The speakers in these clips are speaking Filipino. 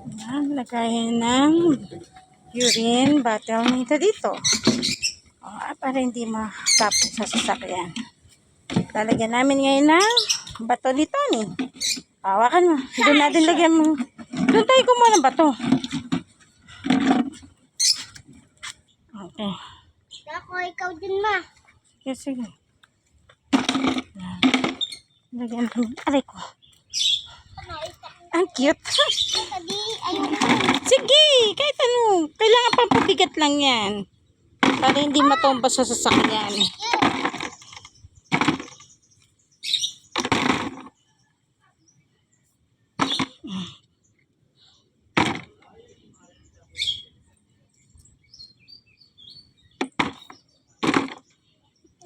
Yan, lagayan ng urine bottle nito dito. Para hindi matapon sa sasakyan. Lalagyan namin ngayon ng bato ni Tony. Hawakan mo. Doon natin lagyan mo. Doon tayo kumuha ng bato. Okay. Ako, ikaw din, ma. Sige, sige. Lagyan natin. Aray ko. Ang cute. Sige, kahit ano. Kailangan pang pabigat lang yan. Para hindi matomba sa sasakyan.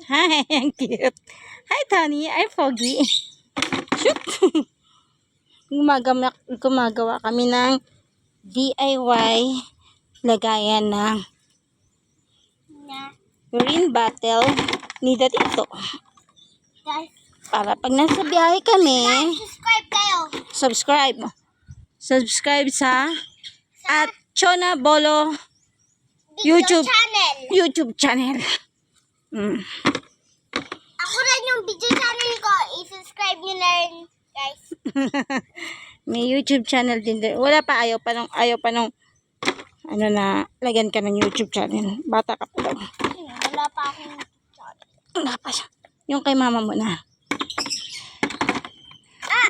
Hi, ang cute. Hi, Tony. I'm Foggy. Shoot. Gumagawa kami ng DIY lagayan ng urine bottle ni Dadito. Guys, Para pag nasa biyahe kami, subscribe kayo. Subscribe sa at Chona Bolo YouTube channel. Ako rin yung video channel ko. I-subscribe nyo na rin, guys. May YouTube channel din doon. Wala pa, ayaw pa nung ano na, lagyan ka ng YouTube channel. Bata ka pa daw. Wala pa akong channel. Wala pa siya. Yung kay mama mo na.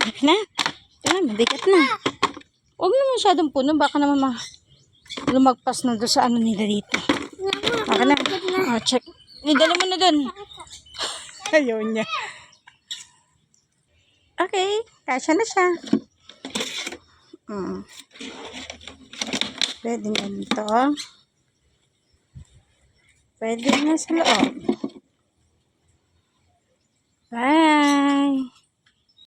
Bigat na. Ito na, mabigat na. Huwag na masyadong puno. Baka naman lumagpas na doon sa ano nila dito. Baka na. Check. Idala mo na doon. Ayaw niya. Okay. Kasya na siya. Pwede na dito. Pwede na sa loob. Bye.